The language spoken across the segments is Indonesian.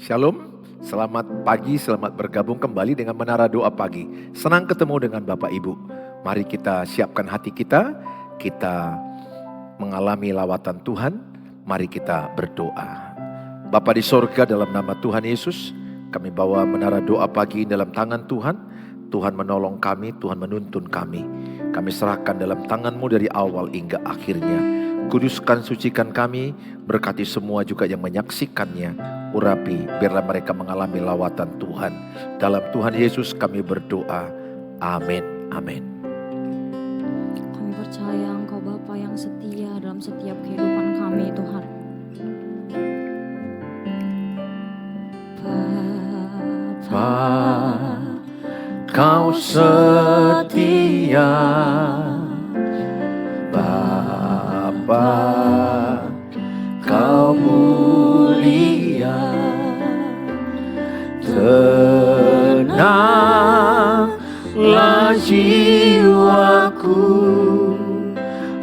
Shalom, selamat pagi, selamat bergabung kembali dengan Menara Doa Pagi. Senang ketemu dengan Bapak Ibu. Mari kita siapkan hati kita mengalami lawatan Tuhan. Mari kita berdoa. Bapa di sorga, dalam nama Tuhan Yesus, kami bawa Menara Doa Pagi dalam tangan Tuhan. Tuhan menolong kami, Tuhan menuntun kami. Kami serahkan dalam tangan-Mu dari awal hingga akhirnya. Kuduskan, sucikan kami, berkati semua juga yang menyaksikannya. Urapi, biarlah mereka mengalami lawatan Tuhan. Dalam Tuhan Yesus kami berdoa. Amin. Amin. Kami percaya Engkau Bapa yang setia dalam setiap kehidupan kami, Tuhan. Bapa, Kau setia. Bapa, Kau mulia. Tenanglah jiwaku,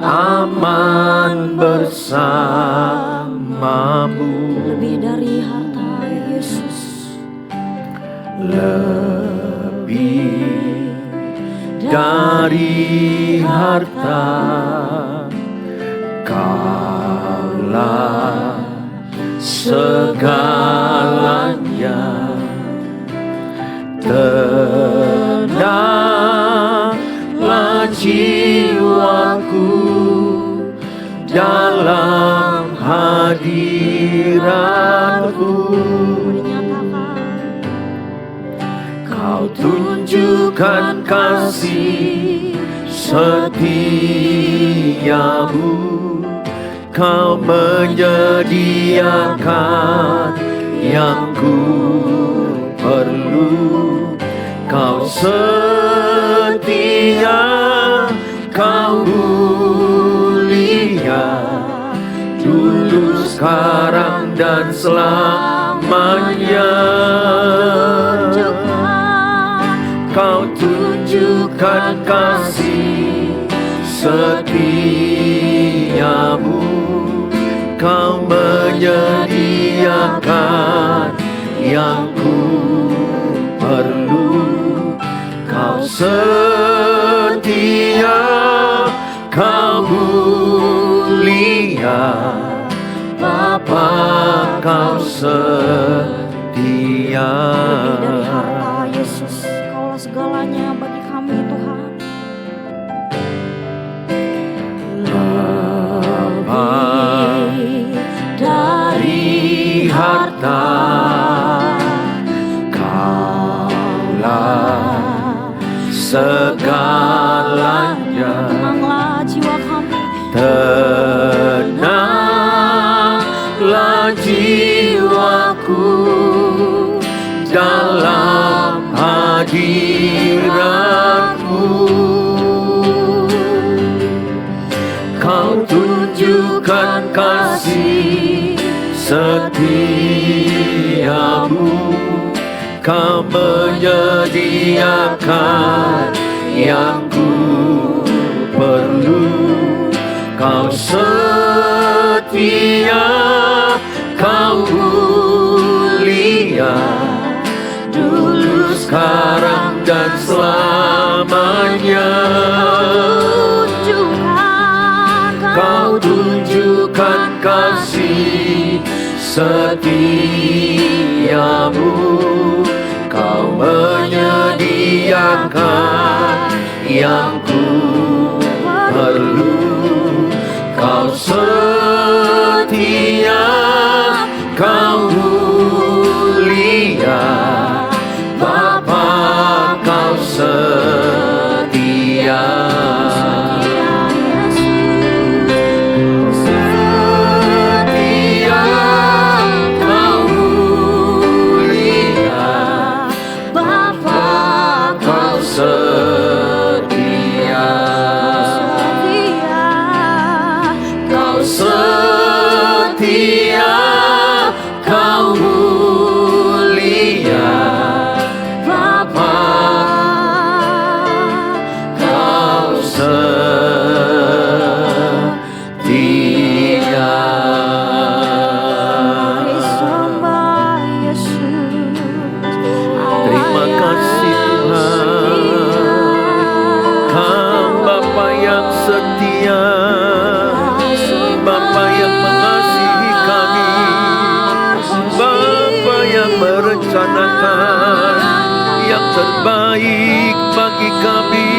aman bersamamu. Lebih dari harta, Yesus. Lebih dari harta, Kaulah segalanya. Tenanglah jiwaku dalam hadirat-Mu. Kau tunjukkan kasih setiamu. Kau menyediakan yang ku perlu. Kau setia, Kau mulia, dulu, sekarang, dan selamanya. Kau tunjukkan kasih setiamu. Kau menyediakan yang ku perlu. Kau setia, Kau mulia, Bapa, Kau setia. Lebih dari harta, Yesus. Kaulah segalanya bagi kami, Tuhan. Lebih dari harta, Kaulah segalanya. Tenanglah jiwa kami. Tenanglah jiwaku dalam hadirat-Mu. Kau tunjukkan kasih setiamu. Kau menyediakan yang ku perlu. Kau setia, Kau mulia, dulu, sekarang, dan selamanya. Kau tunjukkan kasih setiamu. Kau menyediakan yang ku perlu. Kau setia, Kau mulia, Bapa, Kau setia. Setia, Kau mulia, Bapa, Kau setia. Kau setia. merencanakan yang terbaik bagi kami.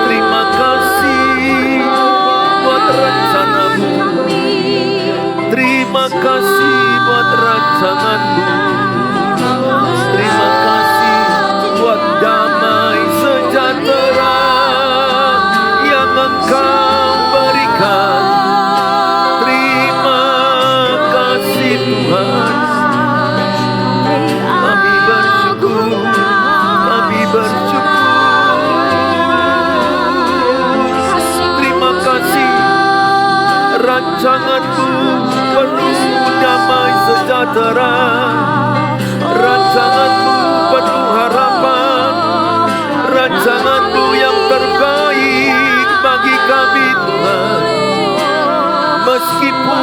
Terima kasih buat rencanamu. Terima kasih buat rancanganmu. Terima kasih buat damai sejahtera yang Engkau berikan. Terima kasih Tuhan. Kami bersyukur, kami bersyukur. Terima kasih rancanganmu penuh damai sejahtera. Rancanganmu penuh harapan. Rancanganmu yang terbaik bagi kami Tuhan. Meskipun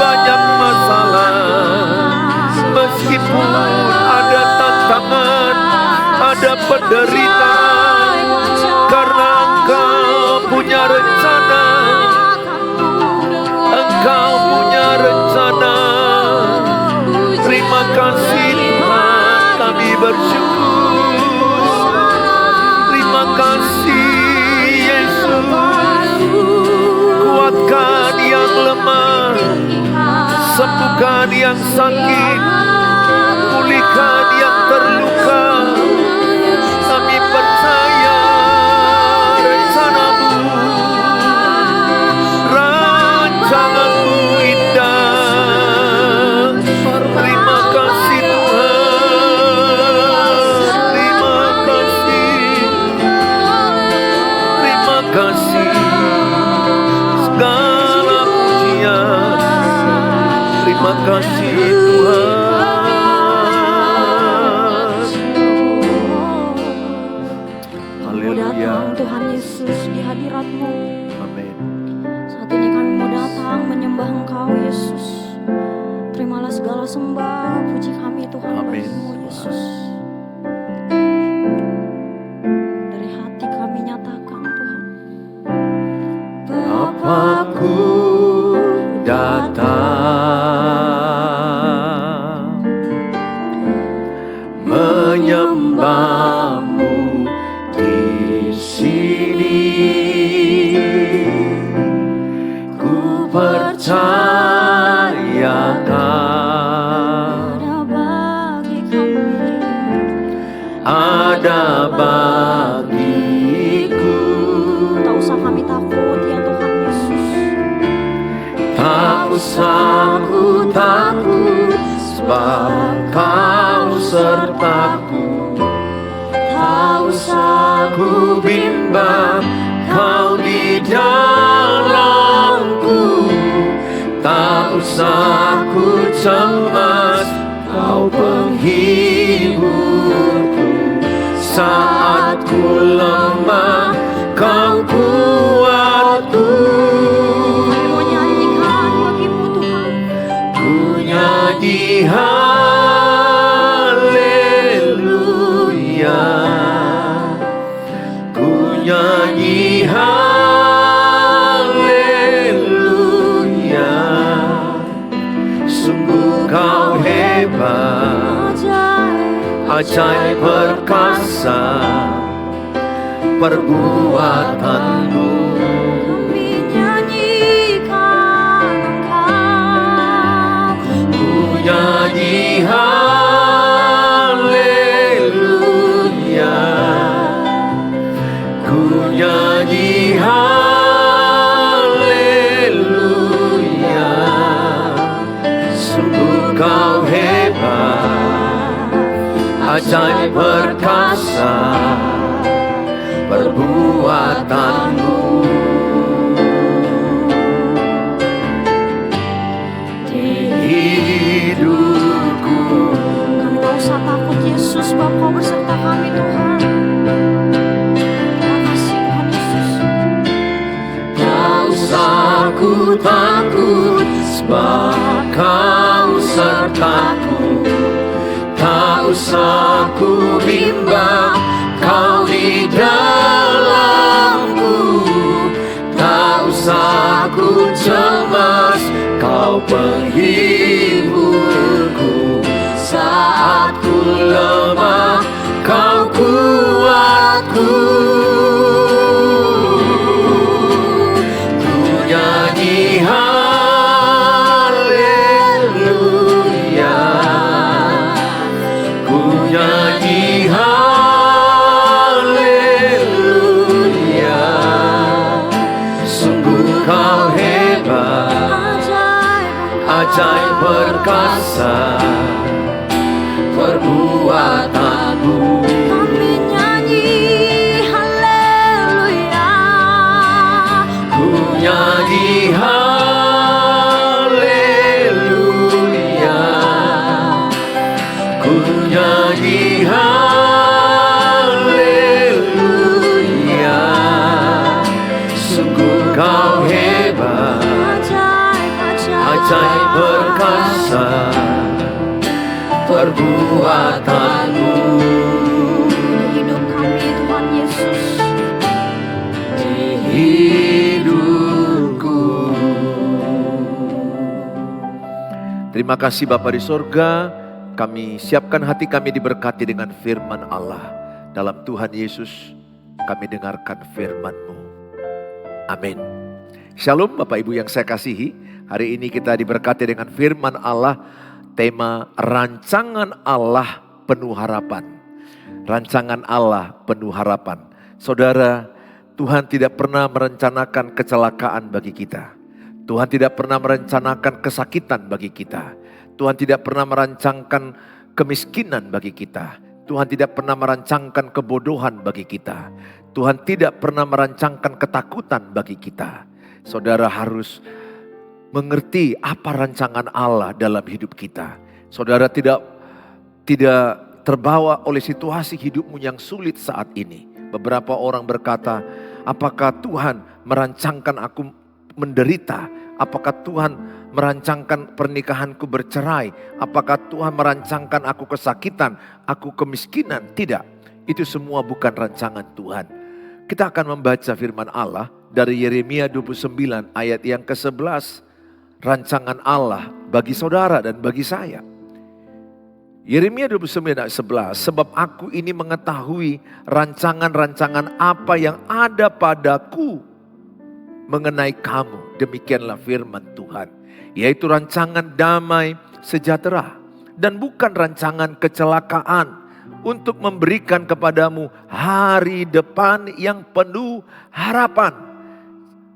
banyak masalah, meskipun ada tantangan, ada penderitaan, karena Engkau punya rencana. Engkau punya rencana. Terima kasih Tuhan, kami bersyukur. Terima kasih Yesus. Kuatkan yang lemah, sembuhkan yang sakit, pulihkan yang terluka. Kami percaya rencanamu, rancanganmu indah. Terima kasih Tuhan, terima kasih, terima kasih. Segala pujian, terima kasih Tuhan. Haleluya. Tuhan Yesus di hadirat-Mu. Amin. Saat ini kami mau datang menyembah Engkau Yesus. Terimalah segala sembah puji kami Tuhan Amin. bagimu Yesus. Dari hati kami nyatakan Tuhan, Bapakku datang menyembahmu di sini. Ku percayakan ada bagiku. tak usah kami takut ya Tuhan Yesus. Tak usah ku takut, sebab Kau sertaku. Tak usah ku bimbang, Kau di dalamku. Tak usah ku cemas, Kau penghiburku. Saat ku lemah, Kau kuatku. Kami mau nyanyikan bagimu Tuhan. Ku nyanyi haleluya. Ku nyanyi haleluya. Sungguh Kau hebat, ajaib perkasa perbuatanmu. Kami nyanyikan Engkau. Ku nyanyi haleluya. Ku nyanyi haleluya. Sungguh Kau hebat, ajaib perkasa perbuatanmu. Di hidupku Kami tak usah takut Yesus, sebab Kau berserta kami Tuhan. Terima kasih Tuhan Yesus. tak usah ku takut, sebab Kau sertaku. Tak usah ku bimbang, Kau di dalamku. Tak usah ku cemas, Kau penghiburku. ajaib perkasa perbuatanmu. Kami nyanyi haleluya. Ku nyanyi haleluya. Ku nyanyi haleluya. Sungguh kau hebat, ajaib perkasa perbuatanmu. Hidup kami Tuhan Yesus. Di hidupku. Terima kasih Bapa di sorga, kami siapkan hati kami diberkati dengan firman Allah. Dalam Tuhan Yesus kami dengarkan firman-Mu. Amin. Shalom Bapak Ibu yang saya kasihi. Hari ini kita diberkati dengan firman Allah. Tema rancangan Allah penuh harapan. Rancangan Allah penuh harapan. Saudara, Tuhan tidak pernah merencanakan kecelakaan bagi kita. Tuhan tidak pernah merencanakan kesakitan bagi kita. Tuhan tidak pernah merancangkan kemiskinan bagi kita. Tuhan tidak pernah merancangkan kebodohan bagi kita. Tuhan tidak pernah merancangkan ketakutan bagi kita. Saudara harus mengerti apa rancangan Allah dalam hidup kita. Saudara tidak terbawa oleh situasi hidupmu yang sulit saat ini. Beberapa orang berkata, apakah Tuhan merancangkan aku menderita? Apakah Tuhan merancangkan pernikahanku bercerai? Apakah Tuhan merancangkan aku kesakitan, aku kemiskinan? Tidak, itu semua bukan rancangan Tuhan. Kita akan membaca firman Allah dari Yeremia 29 ayat yang ke-11. Rancangan Allah bagi saudara dan bagi saya. Yeremia 29 ayat 11. Sebab aku ini mengetahui rancangan-rancangan apa yang ada padaku mengenai kamu. Demikianlah firman Tuhan. Yaitu rancangan damai sejahtera. Dan bukan rancangan kecelakaan. Untuk memberikan kepadamu hari depan yang penuh harapan.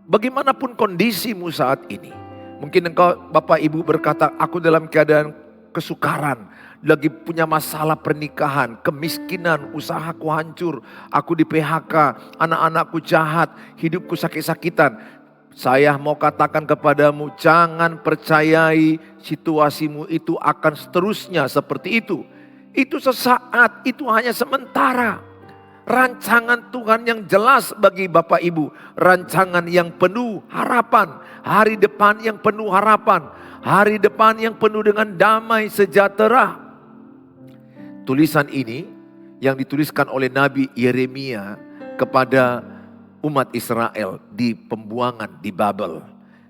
Bagaimanapun kondisimu saat ini. Mungkin engkau Bapak Ibu berkata, aku dalam keadaan kesukaran, lagi punya masalah pernikahan, kemiskinan, usahaku hancur, aku di PHK, anak-anakku jahat, hidupku sakit-sakitan. Saya mau katakan kepadamu, jangan percayai situasimu itu akan seterusnya seperti itu. Itu sesaat, itu hanya sementara. Rancangan Tuhan yang jelas bagi Bapak Ibu. Rancangan yang penuh harapan. Hari depan yang penuh harapan. Hari depan yang penuh dengan damai sejahtera. Tulisan ini yang dituliskan oleh Nabi Yeremia kepada umat Israel di pembuangan di Babel.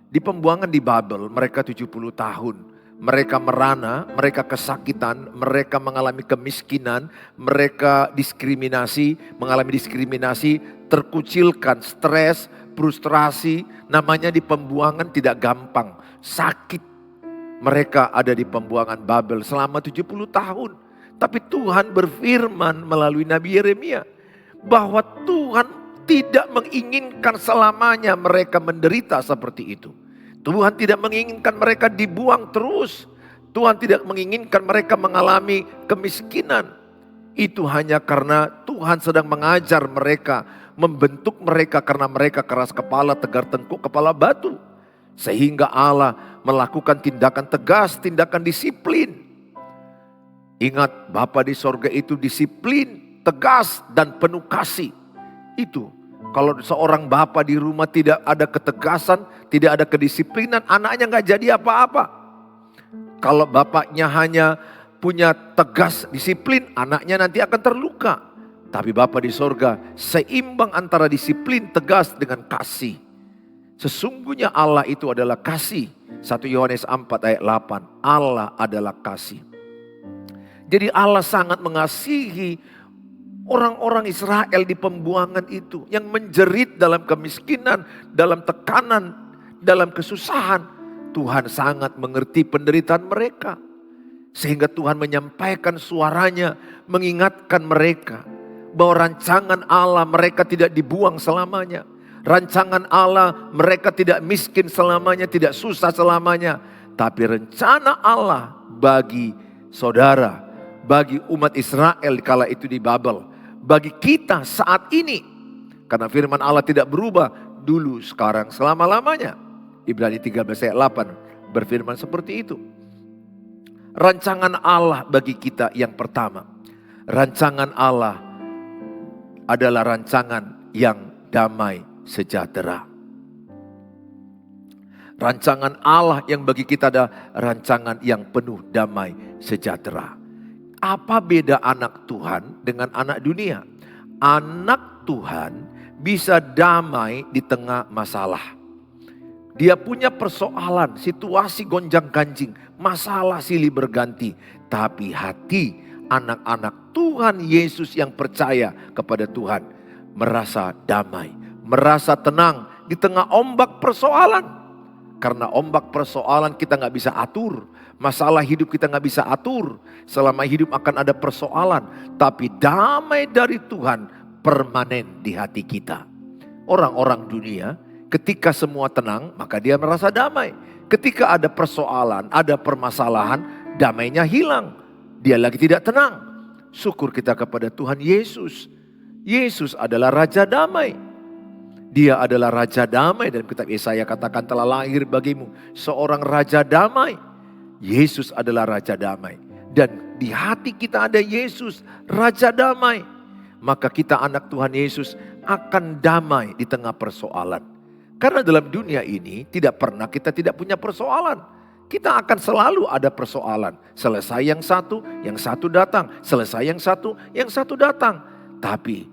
Di pembuangan di Babel mereka 70 tahun. Mereka merana, mereka kesakitan, mereka mengalami kemiskinan, mereka mengalami diskriminasi, terkucilkan, stres, frustrasi. Namanya di pembuangan tidak gampang, sakit. Mereka ada di pembuangan Babel selama 70 tahun. Tapi Tuhan berfirman melalui Nabi Yeremia bahwa Tuhan tidak menginginkan selamanya mereka menderita seperti itu. Tuhan tidak menginginkan mereka dibuang terus. Tuhan tidak menginginkan mereka mengalami kemiskinan. Itu hanya karena Tuhan sedang mengajar mereka, membentuk mereka karena mereka keras kepala, tegar tengkuk, kepala batu. Sehingga Allah melakukan tindakan tegas, tindakan disiplin. Ingat, Bapa di sorga itu disiplin, tegas dan penuh kasih. Itu. Kalau seorang bapa di rumah tidak ada ketegasan, tidak ada kedisiplinan, anaknya gak jadi apa-apa. Kalau bapaknya hanya punya tegas disiplin, anaknya nanti akan terluka. Tapi Bapa di sorga seimbang antara disiplin tegas dengan kasih. Sesungguhnya Allah itu adalah kasih. 1 Yohanes 4 ayat 8. Allah adalah kasih. Jadi Allah sangat mengasihi orang-orang Israel di pembuangan itu. Yang menjerit dalam kemiskinan, dalam tekanan, dalam kesusahan. Tuhan sangat mengerti penderitaan mereka. Sehingga Tuhan menyampaikan suaranya, mengingatkan mereka. Bahwa rancangan Allah mereka tidak dibuang selamanya. Rancangan Allah mereka tidak miskin selamanya, tidak susah selamanya. Tapi rencana Allah bagi saudara, bagi umat Israel kala itu di Babel, bagi kita saat ini. Karena firman Allah tidak berubah dulu, sekarang, selama-lamanya. Ibrani 13 ayat 8 berfirman seperti itu. Rancangan Allah bagi kita yang pertama. Rancangan Allah adalah rancangan yang damai sejahtera. Rancangan Allah yang bagi kita adalah rancangan yang penuh damai sejahtera. Apa beda anak Tuhan dengan anak dunia? Anak Tuhan bisa damai di tengah masalah. Dia punya persoalan, situasi gonjang-ganjing, masalah silih berganti. Tapi hati anak-anak Tuhan Yesus yang percaya kepada Tuhan merasa damai, merasa tenang di tengah ombak persoalan. Karena ombak persoalan kita gak bisa atur, masalah hidup kita gak bisa atur. Selama hidup akan ada persoalan, tapi damai dari Tuhan permanen di hati kita. Orang-orang dunia ketika semua tenang, maka dia merasa damai. Ketika ada persoalan, ada permasalahan, damainya hilang. Dia lagi tidak tenang. Syukur kita kepada Tuhan Yesus. Yesus adalah Raja Damai. Dia adalah Raja Damai. Dalam kitab Yesaya katakan telah lahir bagimu seorang Raja Damai. Yesus adalah Raja Damai. Dan di hati kita ada Yesus, Raja Damai. Maka kita anak Tuhan Yesus akan damai di tengah persoalan. Karena dalam dunia ini tidak pernah kita tidak punya persoalan. Kita akan selalu ada persoalan. Selesai yang satu datang. Selesai yang satu datang. Tapi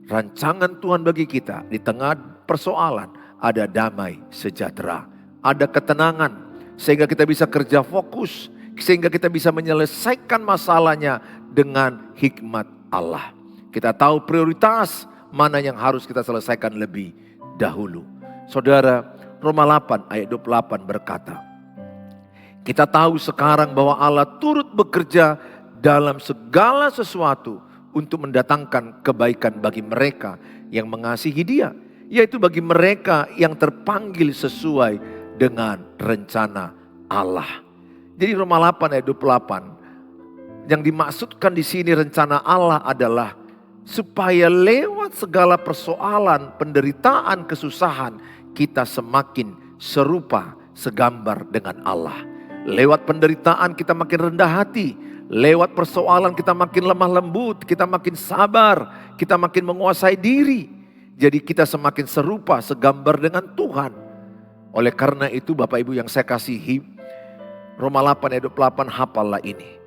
rancangan Tuhan bagi kita di tengah persoalan ada damai sejahtera. Ada ketenangan sehingga kita bisa kerja fokus. Sehingga kita bisa menyelesaikan masalahnya dengan hikmat Allah. Kita tahu prioritas mana yang harus kita selesaikan lebih dahulu. Saudara, Roma 8 ayat 28 berkata, kita tahu sekarang bahwa Allah turut bekerja dalam segala sesuatu untuk mendatangkan kebaikan bagi mereka yang mengasihi Dia, yaitu bagi mereka yang terpanggil sesuai dengan rencana Allah. Jadi Roma 8 ayat 28, yang dimaksudkan di sini rencana Allah adalah supaya lewat segala persoalan, penderitaan, kesusahan, kita semakin serupa, segambar dengan Allah. Lewat penderitaan kita makin rendah hati. Lewat persoalan kita makin lemah lembut. Kita makin sabar. Kita makin menguasai diri. Jadi kita semakin serupa, segambar dengan Tuhan. Oleh karena itu Bapak Ibu yang saya kasihi, Roma 8 ayat 28 hafallah ini.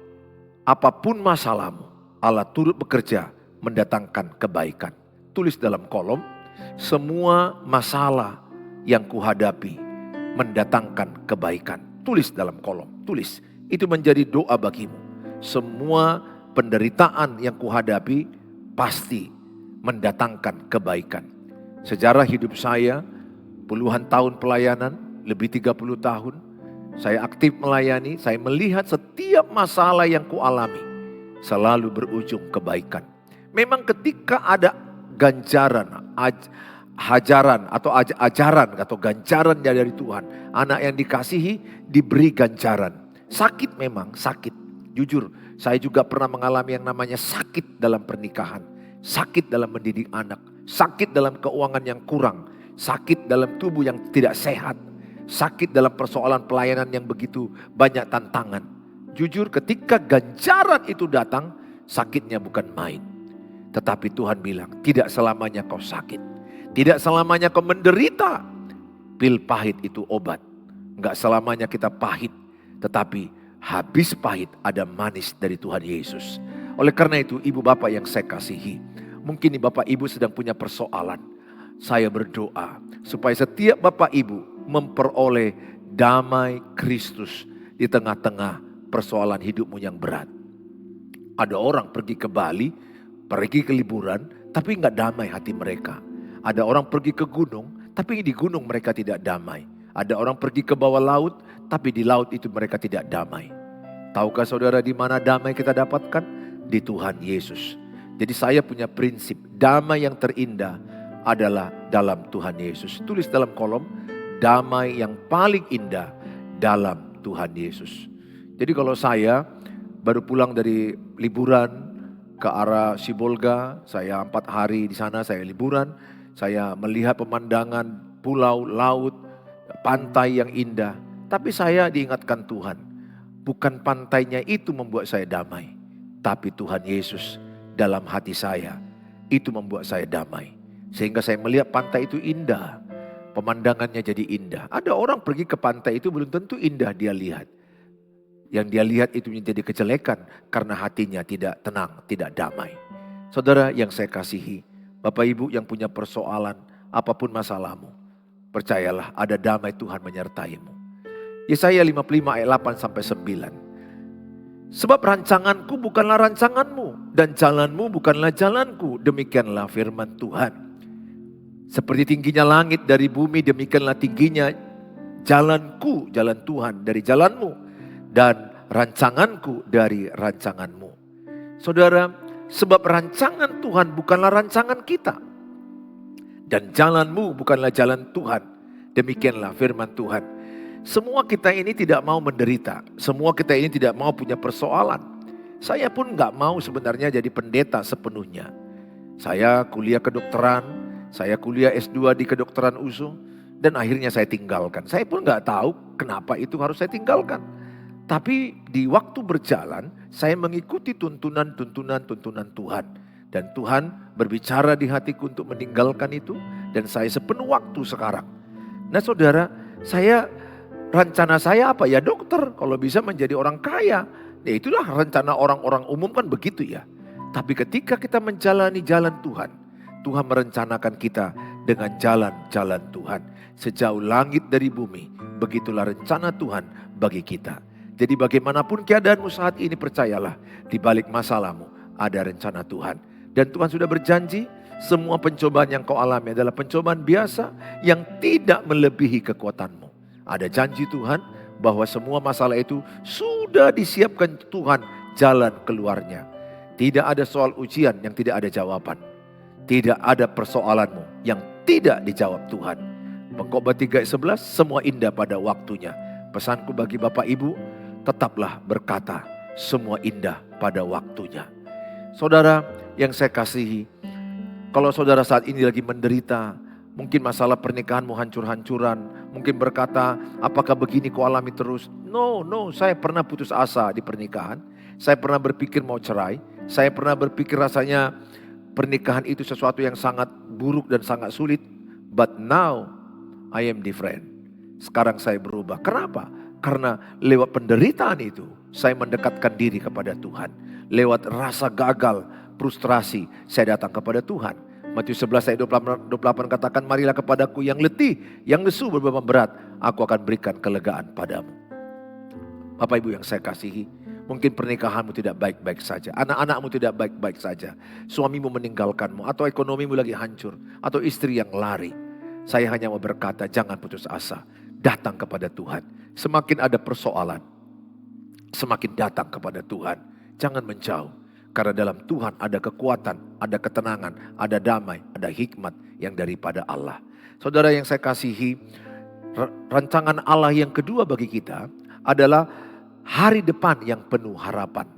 Apapun masalahmu, Allah turut bekerja mendatangkan kebaikan. Tulis dalam kolom, semua masalah yang kuhadapi mendatangkan kebaikan. Tulis dalam kolom, tulis. Itu menjadi doa bagimu. Semua penderitaan yang kuhadapi pasti mendatangkan kebaikan. Sejarah hidup saya, puluhan tahun pelayanan, lebih 30 tahun. Saya aktif melayani, saya melihat setiap masalah yang kualami selalu berujung kebaikan. Memang ketika ada ganjaran, hajaran atau ajaran atau ganjaran dari Tuhan. Anak yang dikasihi diberi ganjaran. Sakit memang, sakit. Jujur, saya juga pernah mengalami yang namanya sakit dalam pernikahan. Sakit dalam mendidik anak. Sakit dalam keuangan yang kurang. Sakit dalam tubuh yang tidak sehat. Sakit dalam persoalan pelayanan yang begitu banyak tantangan. Jujur ketika ganjaran itu datang, sakitnya bukan main. Tetapi Tuhan bilang, tidak selamanya kau sakit. Tidak selamanya kau menderita. Pil pahit itu obat. Enggak selamanya kita pahit. Tetapi habis pahit ada manis dari Tuhan Yesus. Oleh karena itu ibu bapak yang saya kasihi. Mungkin bapak ibu sedang punya persoalan. Saya berdoa supaya setiap bapak ibu memperoleh damai Kristus di tengah-tengah persoalan hidupmu yang berat. Ada orang pergi ke Bali, pergi ke liburan, tapi enggak damai hati mereka. Ada orang pergi ke gunung, tapi di gunung mereka tidak damai. Ada orang pergi ke bawah laut, tapi di laut itu mereka tidak damai. Tahukah saudara di mana damai kita dapatkan? Di Tuhan Yesus. Jadi saya punya prinsip, damai yang terindah adalah dalam Tuhan Yesus. Tulis dalam kolom, damai yang paling indah dalam Tuhan Yesus. Jadi kalau saya baru pulang dari liburan ke arah Sibolga, saya 4 hari di sana, saya liburan, saya melihat pemandangan pulau, laut, pantai yang indah. Tapi saya diingatkan Tuhan, bukan pantainya itu membuat saya damai, tapi Tuhan Yesus dalam hati saya, itu membuat saya damai. Sehingga saya melihat pantai itu indah, pemandangannya jadi indah. Ada orang pergi ke pantai itu belum tentu indah dia lihat. Yang dia lihat itu menjadi kejelekan karena hatinya tidak tenang, tidak damai. Saudara yang saya kasihi, Bapak Ibu yang punya persoalan, apapun masalahmu, percayalah ada damai Tuhan menyertaimu. Yesaya 55 ayat 8 sampai 9. Sebab rancanganku bukanlah rancanganmu dan jalanmu bukanlah jalanku, demikianlah firman Tuhan. Seperti tingginya langit dari bumi, demikianlah tingginya jalanku, jalan Tuhan dari jalanmu, dan rancanganku dari rancanganmu. Saudara, sebab rancangan Tuhan bukanlah rancangan kita, dan jalanmu bukanlah jalan Tuhan, demikianlah firman Tuhan. Semua kita ini tidak mau menderita, semua kita ini tidak mau punya persoalan. Saya pun gak mau sebenarnya jadi pendeta sepenuhnya. Saya kuliah kedokteran, saya kuliah S2 di kedokteran USU, dan akhirnya saya tinggalkan. Saya pun gak tahu kenapa itu harus saya tinggalkan. Tapi di waktu berjalan, saya mengikuti tuntunan Tuhan. Dan Tuhan berbicara di hatiku untuk meninggalkan itu, dan saya sepenuh waktu sekarang. Nah saudara, rencana saya apa? Ya dokter, kalau bisa menjadi orang kaya. Ya itulah rencana orang-orang umum kan begitu ya. Tapi ketika kita menjalani jalan Tuhan, Tuhan merencanakan kita dengan jalan-jalan Tuhan. Sejauh langit dari bumi, begitulah rencana Tuhan bagi kita. Jadi bagaimanapun keadaanmu saat ini, percayalah di balik masalahmu ada rencana Tuhan. Dan Tuhan sudah berjanji semua pencobaan yang kau alami adalah pencobaan biasa yang tidak melebihi kekuatanmu. Ada janji Tuhan bahwa semua masalah itu sudah disiapkan Tuhan jalan keluarnya. Tidak ada soal ujian yang tidak ada jawaban. Tidak ada persoalanmu yang tidak dijawab Tuhan. Pengkhotbah 3:11, semua indah pada waktunya. Pesanku bagi Bapak Ibu, tetaplah berkata, semua indah pada waktunya. Saudara yang saya kasihi, kalau saudara saat ini lagi menderita, mungkin masalah pernikahanmu hancur-hancuran, mungkin berkata, apakah begini kau alami terus? No, saya pernah putus asa di pernikahan. Saya pernah berpikir mau cerai. Saya pernah berpikir rasanya pernikahan itu sesuatu yang sangat buruk dan sangat sulit. But now I am different. Sekarang saya berubah. Kenapa? Karena lewat penderitaan itu saya mendekatkan diri kepada Tuhan. Lewat rasa gagal, frustrasi, saya datang kepada Tuhan. Matius 11 ayat 28 katakan, marilah kepadaku yang letih, yang lesu berbeban berat, aku akan berikan kelegaan padamu. Bapak Ibu yang saya kasihi, mungkin pernikahanmu tidak baik-baik saja, anak-anakmu tidak baik-baik saja, suamimu meninggalkanmu, atau ekonomimu lagi hancur, atau istri yang lari. Saya hanya mau berkata, jangan putus asa, datang kepada Tuhan. Semakin ada persoalan, semakin datang kepada Tuhan. Jangan menjauh, karena dalam Tuhan ada kekuatan, ada ketenangan, ada damai, ada hikmat yang daripada Allah. Saudara yang saya kasihi, rancangan Allah yang kedua bagi kita adalah hari depan yang penuh harapan.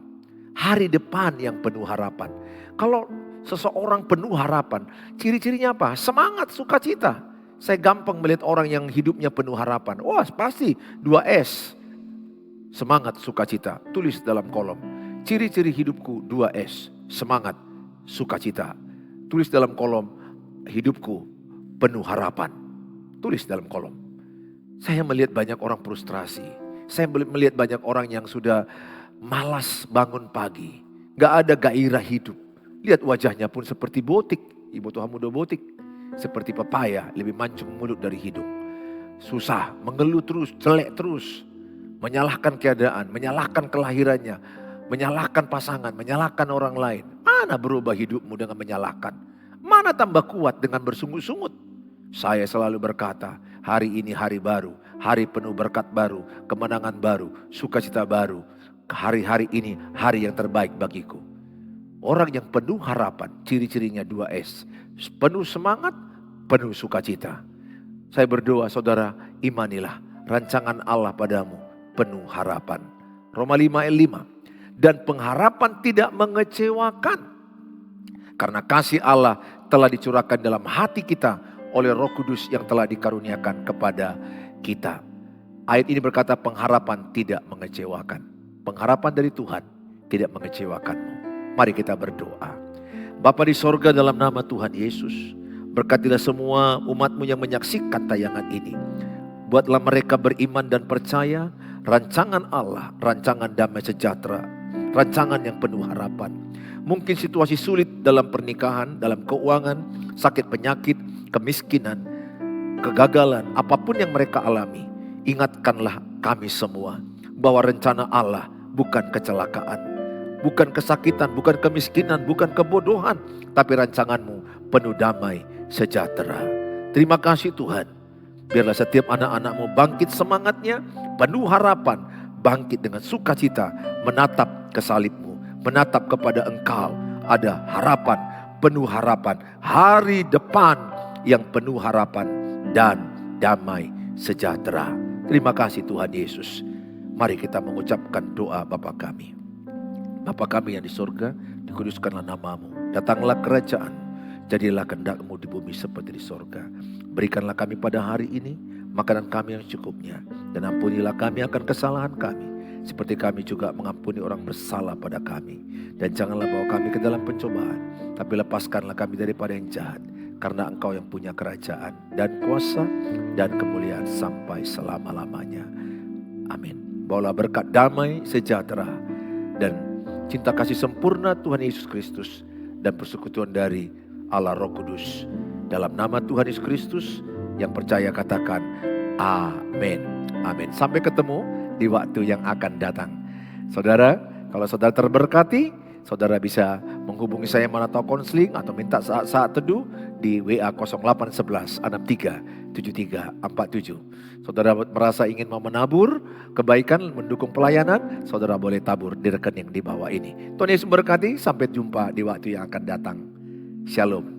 Hari depan yang penuh harapan. Kalau seseorang penuh harapan, ciri-cirinya apa? Semangat, sukacita. Saya gampang melihat orang yang hidupnya penuh harapan. Wah, pasti 2S. Semangat, sukacita. Tulis dalam kolom. Ciri-ciri hidupku 2S. Semangat, sukacita. Tulis dalam kolom, hidupku penuh harapan. Tulis dalam kolom. Saya melihat banyak orang frustrasi. Saya melihat banyak orang yang sudah malas bangun pagi. Gak ada gairah hidup. Lihat wajahnya pun seperti botik. Ibu Tuhan muda botik. Seperti pepaya, lebih mancung mulut dari hidung. Susah, mengeluh terus, jelek terus. Menyalahkan keadaan, menyalahkan kelahirannya. Menyalahkan pasangan, menyalahkan orang lain. Mana berubah hidupmu dengan menyalahkan? Mana tambah kuat dengan bersungut-sungut? Saya selalu berkata, hari ini hari baru. Hari penuh berkat baru, kemenangan baru, sukacita baru. Hari-hari ini hari yang terbaik bagiku. Orang yang penuh harapan, ciri-cirinya 2S. Penuh semangat, penuh sukacita. Saya berdoa saudara, imanilah rancangan Allah padamu penuh harapan. Roma 5 ayat 5. Dan pengharapan tidak mengecewakan. Karena kasih Allah telah dicurahkan dalam hati kita oleh Roh Kudus yang telah dikaruniakan kepada kita. Ayat ini berkata pengharapan tidak mengecewakan. Pengharapan dari Tuhan tidak mengecewakanmu. Mari kita berdoa. Bapa di sorga, dalam nama Tuhan Yesus, berkatilah semua umat-Mu yang menyaksikan tayangan ini. Buatlah mereka beriman dan percaya rancangan Allah, rancangan damai sejahtera, rancangan yang penuh harapan. Mungkin situasi sulit dalam pernikahan, dalam keuangan, sakit penyakit, kemiskinan, kegagalan, apapun yang mereka alami. Ingatkanlah kami semua bahwa rencana Allah bukan kecelakaan, bukan kesakitan, bukan kemiskinan, bukan kebodohan, tapi rancangan-Mu penuh damai sejahtera. Terima kasih Tuhan. Biarlah setiap anak-anak-Mu bangkit semangatnya, penuh harapan, bangkit dengan sukacita, menatap ke salib-Mu, menatap kepada Engkau. Ada harapan, penuh harapan, hari depan yang penuh harapan dan damai sejahtera. Terima kasih Tuhan Yesus. Mari kita mengucapkan doa Bapa kami. Bapa kami yang di surga, dikuduskanlah nama-Mu. Datanglah kerajaan, jadilah kehendak-Mu di bumi seperti di surga. Berikanlah kami pada hari ini makanan kami yang secukupnya. Dan ampunilah kami akan kesalahan kami, seperti kami juga mengampuni orang bersalah pada kami. Dan janganlah bawa kami ke dalam pencobaan, tapi lepaskanlah kami daripada yang jahat. Karena Engkau yang punya kerajaan dan kuasa dan kemuliaan sampai selama-lamanya. Amin. Bawalah berkat damai sejahtera dan cinta kasih sempurna Tuhan Yesus Kristus dan persekutuan dari Allah Roh Kudus. Dalam nama Tuhan Yesus Kristus, yang percaya katakan amin. Amin. Sampai ketemu di waktu yang akan datang. Saudara, kalau saudara terberkati, saudara bisa menghubungi saya atau konseling atau minta saat teduh di WA 0811 63 7347. Saudara merasa ingin mau menabur kebaikan, mendukung pelayanan, saudara boleh tabur di rekening di bawah ini. Tuhan Yesus memberkati, sampai jumpa di waktu yang akan datang. Shalom.